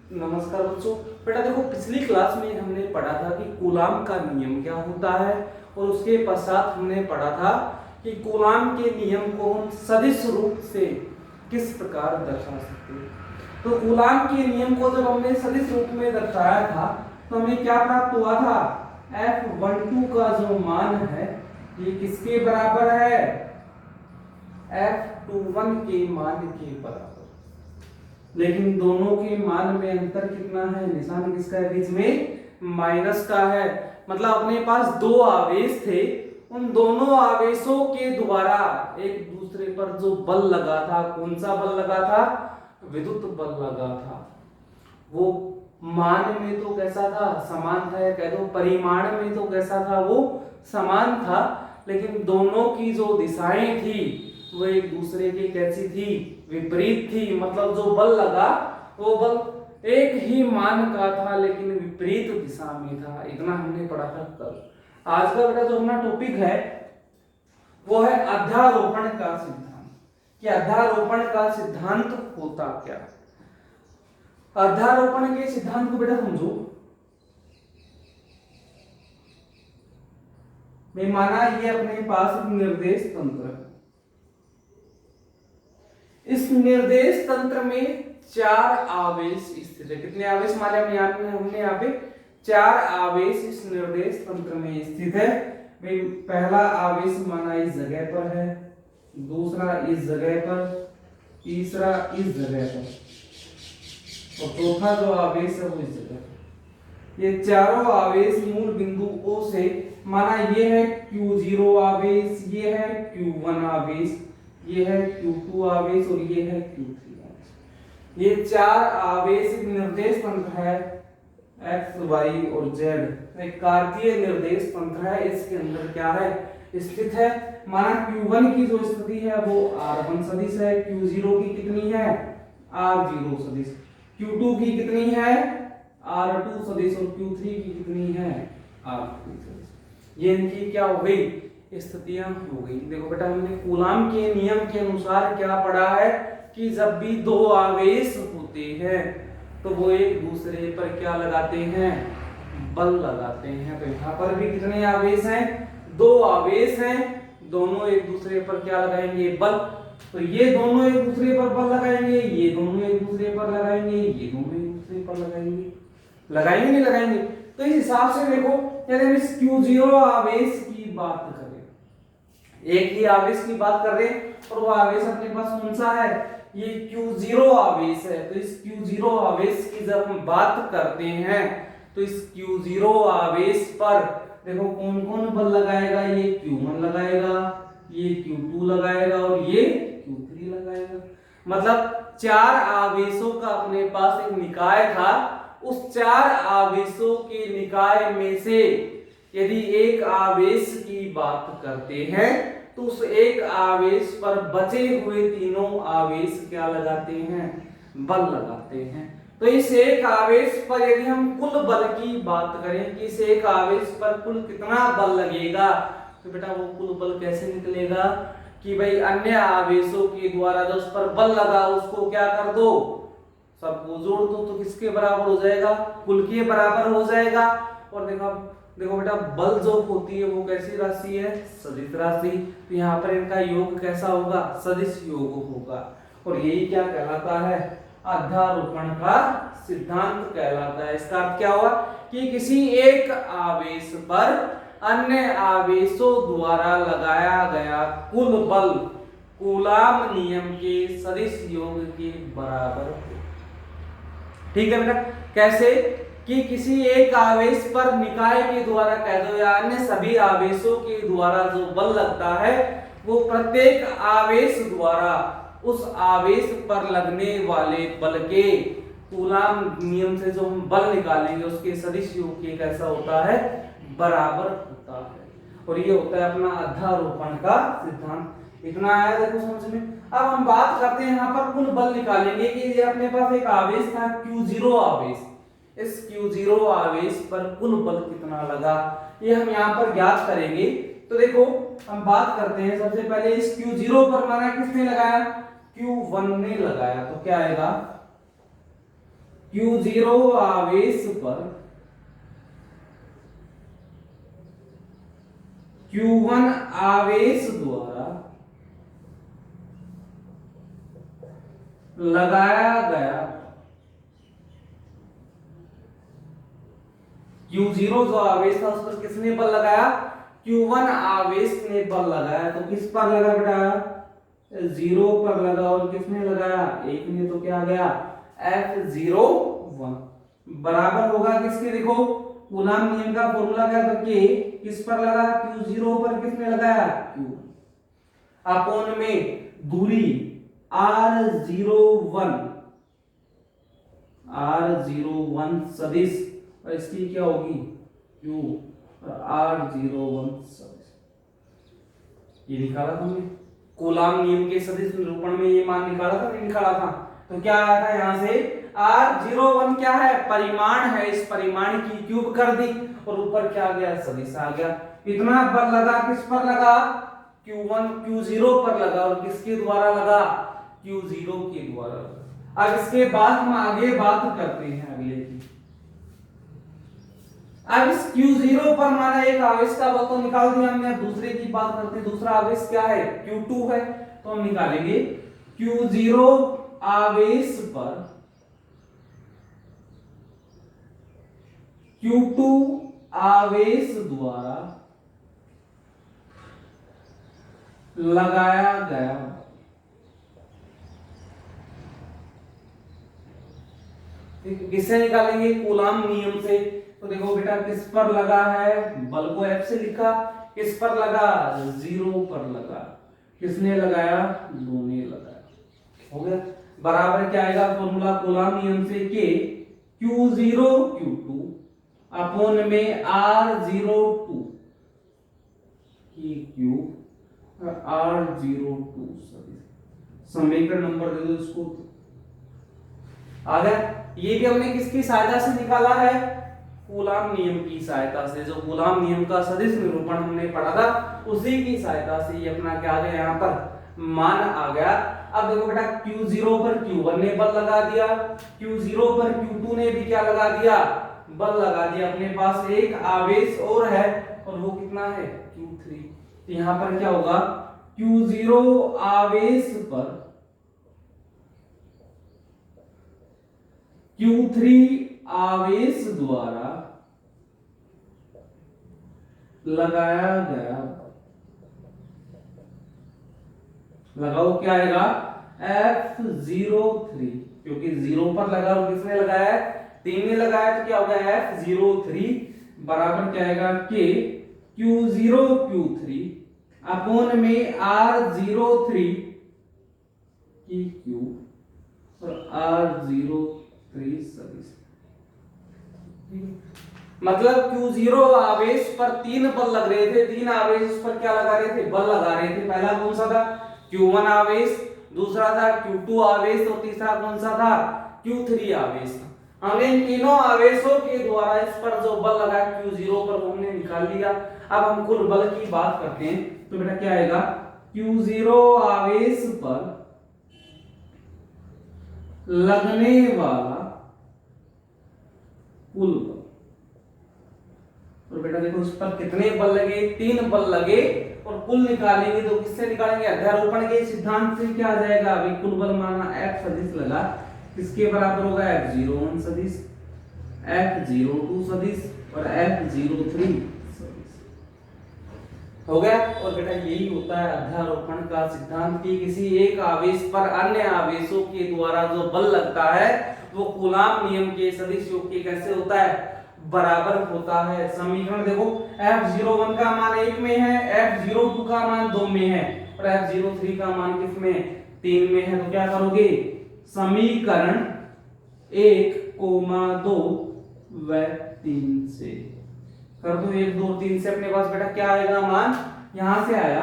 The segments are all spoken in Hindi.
नमस्कार बच्चों। बेटा देखो, पिछली क्लास में हमने पढ़ा था कि कूलाम का नियम क्या होता है और उसके पश्चात हमने पढ़ा था कि कूलाम के नियम को हम सदिश रूप से किस प्रकार दर्शा सकते हैं। तो कूलाम के नियम को जब हमने सदिश रूप में दर्शाया था तो हमें क्या प्राप्त हुआ था, F12 का जो मान है ये किसके बराबर है, F21 के मान के बराबर। लेकिन दोनों के मान में अंतर कितना है, निशान किसका है, बीच में माइनस का है। मतलब अपने पास दो आवेश थे, उन दोनों आवेशों के द्वारा एक दूसरे पर जो बल लगा था, कौन सा बल लगा था, विद्युत बल लगा था। वो मान में तो कैसा था, समान था, या कह दो परिमाण में तो कैसा था, वो समान था, लेकिन दोनों की जो दिशाएं थी वो एक दूसरे की कैसी थी, विपरीत थी। मतलब जो बल लगा वो बल एक ही मान का था लेकिन विपरीत दिशा में था। इतना हमने पढ़ा था कल। आज का बेटा जो अपना टॉपिक है वो है अध्यारोपण का सिद्धांत। कि अध्यारोपण का सिद्धांत होता क्या। अध्यारोपण के सिद्धांत को बेटा समझो। मैं माना ये अपने पास एक निर्देश तंत्र है। इस निर्देश तंत्र में चार आवेश स्थित है। कितने आवेश माने हमने यहाँ पे चार आवेश इस निर्देश तंत्र में स्थित है। पहला आवेश माना इस जगह पर है, दूसरा इस जगह पर, तीसरा इस जगह पर और चौथा जो आवेश है वो इस जगह पर। ये चारों आवेश मूल बिंदु O से, माना ये है Q0 आवेश, ये है Q1 आवेश, ये है Q2 आवेश और ये है Q3 आवेश। ये चार आवेश निर्देश तंत्र है X, Y और Z। एक कार्तीय निर्देश तंत्र है। इसके अंदर क्या है, स्थित है। माना Q1 की जो स्थिति है वो R1 सदिश है, Q0 की कितनी है, R0 सदिश, Q2 की कितनी है, R2 सदिश और Q3 की कितनी है, R3 सदिश। ये इनकी क्या हो गई, स्थितियां हो गई। देखो बेटा, हमने कूलाम के नियम के अनुसार क्या पढ़ा है कि जब भी दो आवेश होते हैं तो वो एक दूसरे पर क्या लगाते हैं, बल लगाते हैं। तो यहाँ पर भी कितने आवेश हैं, दो आवेश हैं, दोनों एक दूसरे पर क्या लगाएंगे, बल। तो ये दोनों एक दूसरे पर बल लगाएंगे, ये दोनों एक दूसरे पर लगाएंगे, ये दोनों एक दूसरे पर लगाएंगे, लगाएंगे नहीं लगाएंगे। तो इस हिसाब से देखो, यदि हम इस Q0 आवेश की बात करें, एक ही आवेश की बात कर रहे हैं और वो आवेश अपने पास कौन सा है, ये Q0 आवेश है। तो इस Q0 आवेश की जब हम बात करते हैं तो इस Q0 आवेश पर देखो कौन कौन बल लगाएगा, ये Q1 लगाएगा, ये Q2 लगाएगा और ये Q3 लगाएगा। मतलब चार आवेशों का अपने पास एक निकाय था। उस चार आवेशों के निकाय में से यदि एक आवेश की बात करते हैं तो उस एक आवेश पर बचे हुए तीनों आवेश क्या लगाते हैं, बल लगाते हैं। तो इस एक आवेश पर यदि हम कुल बल की बात करें कि इस एक आवेश पर कुल कितना बल लगेगा, तो बेटा वो कुल बल कैसे निकलेगा कि भाई अन्य आवेशों के द्वारा जो उस पर बल लगा उसको क्या कर दो, सबको जोड़ दो, तो किसके बराबर हो जाएगा, कुल के बराबर हो जाएगा। और देखो बेटा, बल जो होती है वो कैसी राशि है, सदिश राशि। तो यहाँ पर इनका योग कैसा होगा, सदिश योग होगा। और यही क्या कहलाता है, अध्यारोपण का सिद्धांत कहलाता है। इसका अर्थ क्या हुआ कि किसी एक आवेश पर अन्य आवेशों द्वारा लगाया गया कुल बल कूलाम नियम के सदिश योग के बराबर हो। ठीक है बेटा, कैसे कि किसी एक आवेश पर निकाय के द्वारा कह दो या अन्य सभी आवेशों के द्वारा जो बल लगता है वो प्रत्येक आवेश द्वारा उस आवेश पर लगने वाले बल के कूलाम नियम से जो हम बल निकालेंगे उसके सदिश योग के कैसा होता है, बराबर होता है। और ये होता है अपना अध्यारोपण का सिद्धांत। इतना आया देखो समझ में। अब हम बात करते हैं यहाँ पर कुल बल निकालेंगे कि ये अपने पास एक आवेश था Q0 आवेश। इस Q0 आवेश पर कुल बल कितना लगा ये हम यहाँ पर ज्ञात करेंगे। तो देखो हम बात करते हैं, सबसे पहले इस Q0 पर माना किसने लगाया, Q1 ने लगाया। तो क्या आएगा, Q0 आवेश पर Q1 आवेश द्वारा लगाया गया Q0 जो आवेश था उस पर किसने बल लगाया? Q1 आवेश ने बल लगाया। तो किस पर लगा बेटा? 0 पर लगा। और किसने लगाया? 1 ने। तो क्या आ गया? F01 बराबर होगा किसके? देखो कूलाम नियम का फॉर्मूला क्या था कि किस पर लगा? Q0 पर किसने लगाया? Q1 अपॉन में दूरी R01 सदिश और इसकी क्या होगी? Q R01 सदिश। ये निकाला था हमने कूलाम नियम के सदिश निरूपण में, ये मान निकाला था नहीं निकाला था? तो क्या आया था यहाँ से? R01 क्या है? परिमाण है। इस परिमाण की क्यूब कर दी और ऊपर क्या आ गया? सदिश आ गया। इतना बल लगा किस पर लगा? Q0 पर लगा। और किसके द्वारा लगा? Q0 के द्वारा। अब इसके बाद हम आगे बात करते हैं अगले की। अब इस Q0 पर माना एक आवेश का बल तो निकाल दिया हमने। अब दूसरे की बात करते हैं। दूसरा आवेश क्या है? Q2 है। तो हम निकालेंगे Q0 आवेश पर Q2 आवेश द्वारा लगाया गया किससे निकालेंगे? कूलाम नियम से। तो देखो बेटा किस पर लगा है? बल को F से लिखा। किस पर लगा? 0 पर लगा। किसने लगाया? 2 ने लगाया। हो गया। बराबर क्या आएगा फॉर्मूला कूलाम नियम से कि Q0 Q2 अपॉन में R02 की क्यूब R02 समीकरण नंबर दे दो इसको। आ गया। ये भी हमने किसकी सहायता से निकाला है? कूलाम नियम की सहायता से। जो कूलाम नियम का सदिश निरूपण हमने पढ़ा था उसी की सहायता से ये अपना क्या आ गया? यहाँ पर मान आ गया। अब देखो बेटा Q0 पर Q1 ने बल लगा दिया, Q0 पर Q2 ने भी क्या लगा दिया? बल लगा दिया। अपने पास एक आवेश और है और वो कितना है? Q3। तो यहाँ पर क्या होगा? Q0 आवेश पर Q3 आवेश द्वारा लगाया गया, लगाओ क्या आएगा? F03 क्योंकि 0 पर लगा और किसने लगाया है? 3 ने लगाया। तो क्या होगा? F03 बराबर क्या आएगा कि Q0 Q3 अपॉन में R03 की क्यूब और R03 सदिश। मतलब Q0 आवेश पर 3 बल लग रहे थे। 3 आवेश उस पर क्या लगा रहे थे? बल लगा रहे थे। पहला कौन सा था? Q1 आवेश, दूसरा था Q2 आवेश और तीसरा कौन सा था? Q3 आवेश था। हमने इन तीनों आवेशों के द्वारा इस पर जो बल लगा Q0 पर वो हमने निकाल लिया। अब हम कुल बल की बात करते हैं। तो बेटा क्या आएगा? Q0 आवेश पर लगने वाला कुल बल। और बेटा देखो उस पर कितने बल लगे? 3 बल लगे। और कुल निकालेंगे तो किससे निकालेंगे? अध्यारोपण के सिद्धांत से क्या आ जाएगा? अभी कुल बल माना F सदिश लगा, किसके बराबर होगा? F01 सदिश, F02 सदिश और F03 सदिश। हो गया। और बेटा यही होता है अध्यारोपण का सिद्धांत कि किसी एक आवेश पर अन्य आवेशों के द्वारा जो बल लगता है वो कूलाम नियम के सदिश योग के कैसे होता है? बराबर होता है। समीकरण देखो F01 का मान 1 में है, F02 का मान 2 में है और F03 का मान किस में? 3 में है। तो क्या करोगे? समीकरण 1, 2 व 3 से कर दो। 1, 2, 3 से अपने पास बेटा क्या आएगा मान? यहां से आया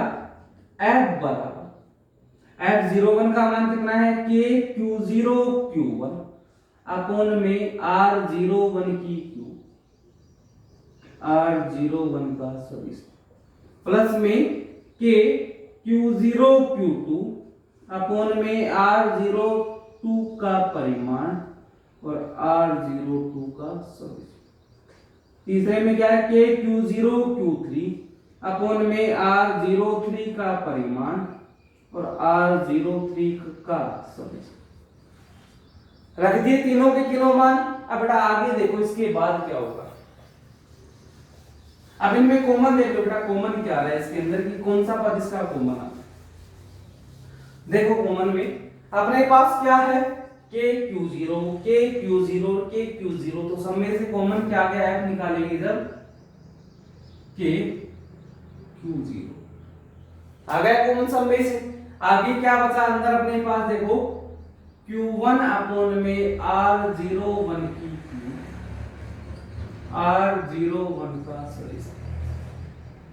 F बराबर F01 का मान कितना है? कि Q0 Q1 अपॉन में R01 की क्यूब R01 का सदिश प्लस में के Q0 Q2 अपॉन में R02 का परिमाण और R02 का सदिश। तीसरे में क्या है, KQ0 Q3 अपॉन में R03 का परिमाण और R03 का सदिश। रख दिए तीनों के तीनों मान। अब बेटा आगे देखो इसके बाद क्या होगा। अब इनमें कॉमन देख लो बेटा, कॉमन क्या है इसके अंदर की कौन सा पद इसका कॉमन आता है। देखो कॉमन में अपने पास क्या है, KQ0 KQ0 KQ0, तो सब में से कॉमन क्या गया है निकालेंगे जब KQ0 आ गया कॉमन सब में से। आगे क्या बचा अंदर अपने पास, देखो Q1 अपॉन में R01 की Q, R01 का सदिश,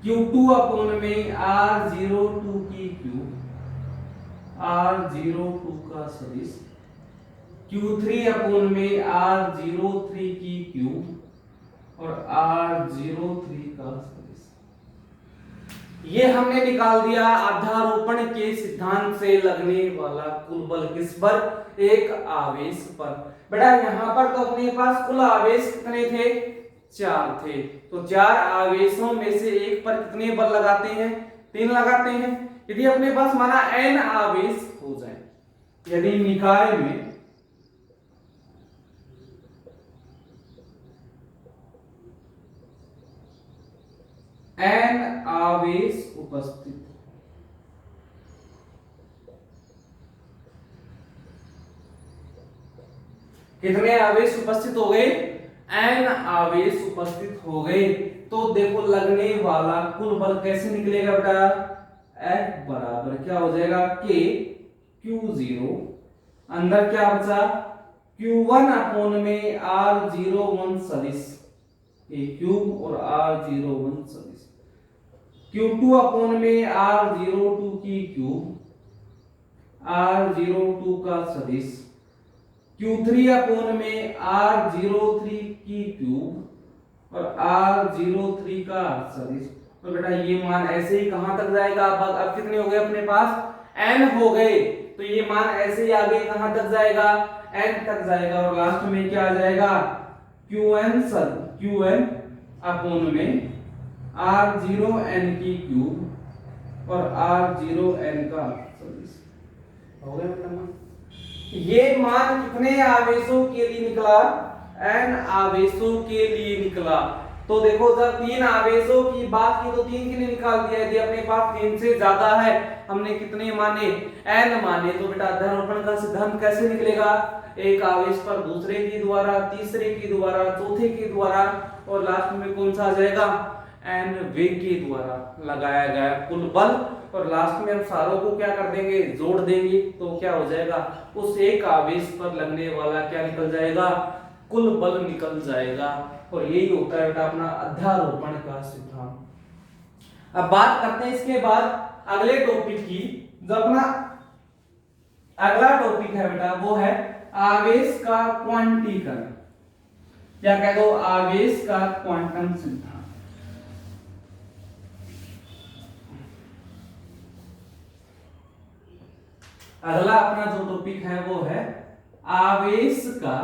Q2 अपॉन में R02 की Q, R02 का सदिश, Q3 अपॉन में R03 की Q और R03 का सदिश। ये हमने निकाल दिया अध्यारोपण के सिद्धांत से लगने वाला कुल बल किस पर, एक आवेश पर। बेटा यहां पर तो अपने पास कुल आवेश कितने थे, 4 थे, तो 4 आवेशों में से एक पर कितने बल लगाते हैं, 3 लगाते हैं। यदि अपने पास माना n आवेश हो जाए, यदि निकाय में n आवेश उपस्थित, कितने आवेश उपस्थित हो गए, n आवेश उपस्थित हो गए, तो देखो लगने वाला कुल बल कैसे निकलेगा बेटा, F बराबर क्या हो जाएगा, K Q0, अंदर क्या बचा, Q1 अपॉन में R01 सदिश क्यूब और R01 सदिश, Q2 अपॉन में R02 की क्यूब, R02 का सदिश, Q3 अपॉन में R03 की क्यूब और R03 का सदिश। तो बेटा ये मान ऐसे ही कहां तक जाएगा, अब कितने हो गए अपने पास, n हो गए, तो ये मान ऐसे ही आगे कहां तक जाएगा, n तक जाएगा और लास्ट में क्या आ जाएगा, Qn अपॉन में R0n की क्यूब और R0n का सदिश। हो गया बेटा। ये मान कितने आवेशों के लिए निकला, n आवेशों के लिए निकला। तो देखो जब 3 आवेशों की बात की तो 3 के लिए निकाल दिया, यदि अपने पास 3 से ज्यादा है, हमने कितने माने, n माने, तो बेटा अध्यारोपण का सिद्धांत कैसे निकलेगा, एक आवेश पर दूसरे के द्वारा, तीसरे के द्वारा, चौथे के द्वारा और लास्ट में कौन सा आ जाएगा, n वेग के द्वारा लगाया गया कुल बल, और लास्ट में हम सारों को क्या कर देंगे, जोड़ देंगे, तो क्या हो जाएगा, उस एक आवेश पर लगने वाला क्या निकल जाएगा, कुल बल निकल जाएगा। और यही होता है बेटा अपना अध्यारोपण का सिद्धांत। अब बात करते हैं इसके बाद अगले टॉपिक की, जो अपना अगला टॉपिक है बेटा वो है आवेश का क्वांटीकरण, या कह दो आवेश का क्वांटम सिद्धांत। अगला अपना जो टॉपिक है वो है आवेश का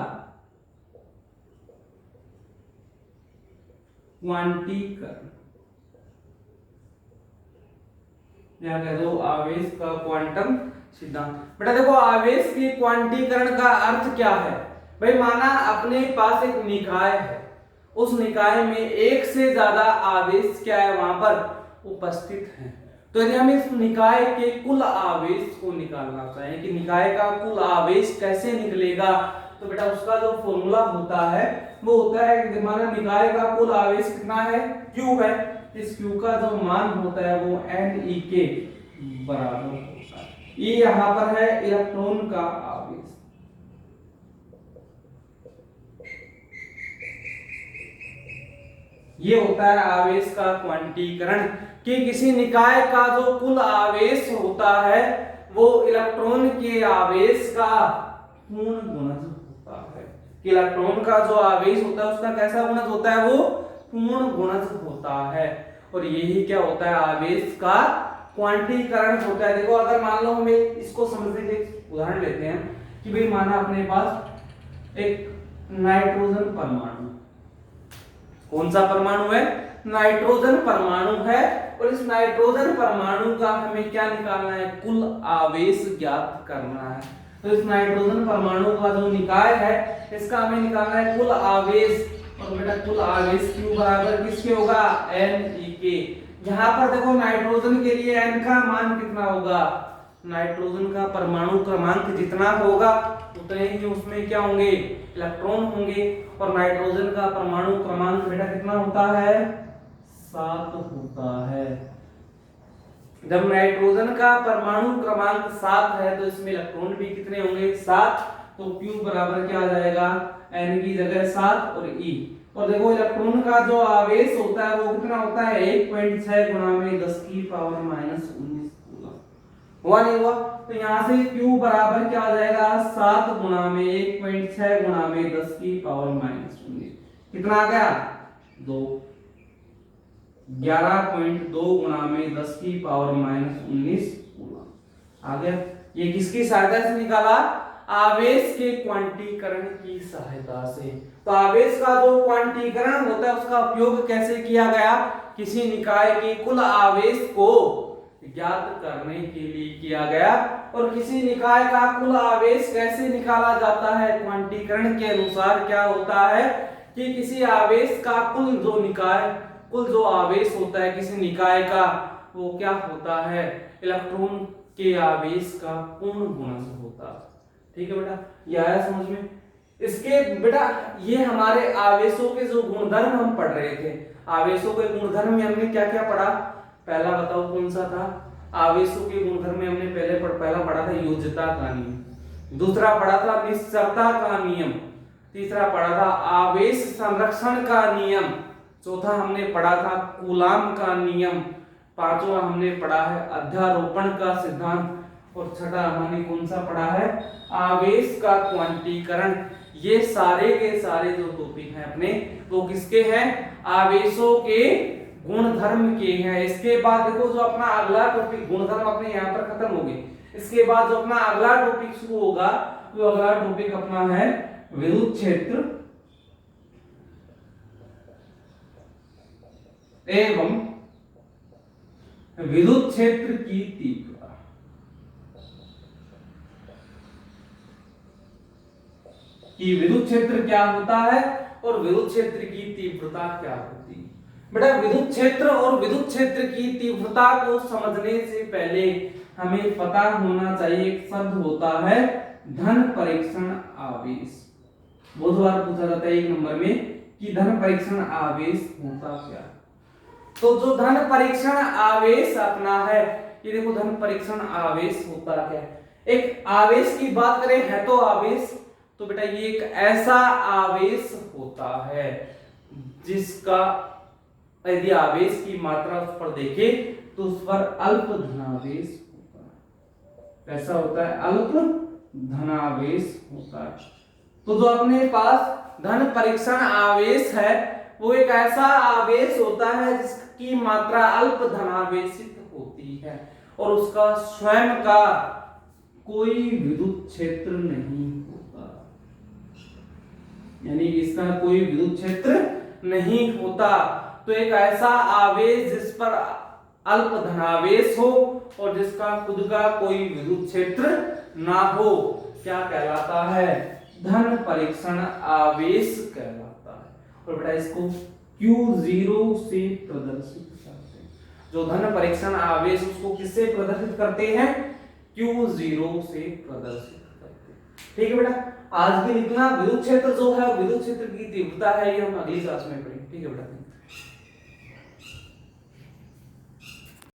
क्वांटीकरण, या कह दो आवेश का क्वांटम सिद्धांत। बेटा देखो आवेश के क्वांटीकरण का अर्थ क्या है भाई, माना अपने पास एक निकाय है, उस निकाय में एक से ज्यादा आवेश क्या है वहां पर उपस्थित है, तो यदि हम इस निकाय के कुल आवेश को निकालना चाहें कि निकाय का कुल आवेश कैसे निकलेगा, तो बेटा उसका जो फॉर्मूला होता है वो होता है कि माना निकाय का कुल आवेश कितना है, Q है, इस Q का जो मान होता है वो Ne के बराबर होता है। E यहां पर है इलेक्ट्रॉन का आवेश, ये होता है आवेश का क्वांटीकरण, कि किसी निकाय का जो कुल आवेश होता है वो इलेक्ट्रॉन के आवेश का पूर्ण गुणज होता है, कि इलेक्ट्रॉन का जो आवेश होता है उसका कैसा गुणज होता है, वो पूर्ण गुणज होता है, और यही क्या होता है आवेश का क्वांटीकरण होता है। देखो अगर मान लो हमें इसको समझने के उदाहरण लेते हैं कि भाई माना अपने पास एक नाइट्रोजन परमाणु। कौन सा परमाणु है? नाइट्रोजन परमाणु है। और इस नाइट्रोजन परमाणु का हमें क्या निकालना है? कुल आवेश ज्ञात करना है। तो इस नाइट्रोजन परमाणु का जो निकाय है इसका हमें निकालना है कुल आवेश। और बेटा कुल आवेश Q बराबर किसके होगा? Ne के। यहाँ पर देखो नाइट्रोजन के लिए n का मान कितना होगा? नाइट्रोजन का परमाणु क्रमांक जितना होगा उतने ही उसमें क्या होंगे? इलेक्ट्रॉन होंगे। और नाइट्रोजन का परमाणु क्रमांक बेटा कितना होता है? 7 होता है। जब नाइट्रोजन का परमाणु क्रमांक 7 है तो इसमें इलेक्ट्रॉन भी कितने होंगे? 7। तो Q बराबर क्या आ जाएगा? N की जगह 7 और E। और देखो इलेक्ट्रॉन का जो आवेश होता है वो कितना होता है? 1.6 गुणा में 10 की पावर -19 कूलम। हुआ नहीं हुआ? तो यहाँ से Q बराबर क्या आ जाएगा? 7 गुणा में 1.6 गुणा में 10 की पावर -19। कितना आ गया? 2। 11.2 गुणा में 10 की पावर -19 कूलम आ गया। ये किसकी सहायता से निकाला? आवेश के क्वांटीकरण की सहायता से। तो आवेश का जो क्वांटीकरण होता है उसका उपयोग कैसे किया गया? किसी निकाय के कुल आवेश को ज्ञात करने के लिए किया गया। और किसी निकाय का कुल आवेश कैसे निकाला जाता है? क्वांटीकरण के अनुसार क्या होता है कि किसी आवेश का कुल जो आवेश होता है किसी निकाय का वो क्या होता है? इलेक्ट्रॉन के आवेश का पूर्ण गुणज होता है। ठीक है बेटा, ये आया समझ में? इसके बेटा ये हमारे आवेशों के जो गुणधर्म हम पढ़ रहे थे। आवेशों के गुणधर्म में हमने क्या क्या पढ़ा? पहला बताओ कौन सा था? आवेशों के गुणधर्म में हमने पहला पढ़ा था योज्यता का नियम। दूसरा पढ़ा था निश्चरता का नियम। तीसरा पढ़ा था आवेश संरक्षण का नियम। चौथा हमने पढ़ा था कूलाम का नियम। पांचवा हमने पढ़ा है अध्यारोपण का सिद्धांत। और छठा हमने कौन सा पढ़ा है? आवेश का क्वांटीकरण। ये सारे के सारे जो टॉपिक हैं अपने वो किसके हैं? आवेशों के गुणधर्म के हैं। इसके बाद देखो जो अपना अगला टॉपिक गुणधर्म अपने यहाँ पर खत्म हो गए। इसके बाद जो अपना अगला टॉपिक शुरू होगा वो अगला टॉपिक अपना है विद्युत क्षेत्र एवं विद्युत क्षेत्र की तीव्रता। कि विद्युत क्षेत्र क्या होता है और विद्युत क्षेत्र की तीव्रता क्या होती है। बेटा विद्युत क्षेत्र और विद्युत क्षेत्र की तीव्रता को समझने से पहले हमें पता होना चाहिए एक शब्द होता है धन परीक्षण आवेश। बहुत बार पूछा जाता है 1 नंबर में कि धन परीक्षण आवेश होता क्या। तो जो धन परीक्षण आवेश अपना है, ये देखो धन परीक्षण आवेश होता क्या। एक आवेश की बात करें है तो आवेश, तो बेटा ये एक ऐसा आवेश होता है जिसका यदि आवेश की मात्रा उस पर देखें तो उस पर अल्प धनावेश होता है। ऐसा होता है अल्प धनावेश होता है। तो जो अपने पास धन परीक्षण आवेश है वो एक ऐसा आवेश होता है जिसकी मात्रा अल्प धनावेशित होती है और उसका स्वयं का कोई विद्युत क्षेत्र नहीं होता। यानी इसका कोई विद्युत क्षेत्र नहीं होता। तो एक ऐसा आवेश जिस पर अल्प धनावेश हो और जिसका खुद का कोई विद्युत क्षेत्र ना हो क्या कहलाता है? धन परीक्षण आवेश कहलाता है। और बेटा इसको Q0 से प्रदर्शित करते हैं। जो धन परीक्षण आवेश उसको किससे प्रदर्शित करते हैं? Q0 से प्रदर्शित करते हैं। ठीक है बेटा, आज के इतना विद्युत क्षेत्र जो है विद्युत क्षेत्र की तीव्रता है ये हम अगली क्लास में पढ़ेंगे। ठीक है बेटा।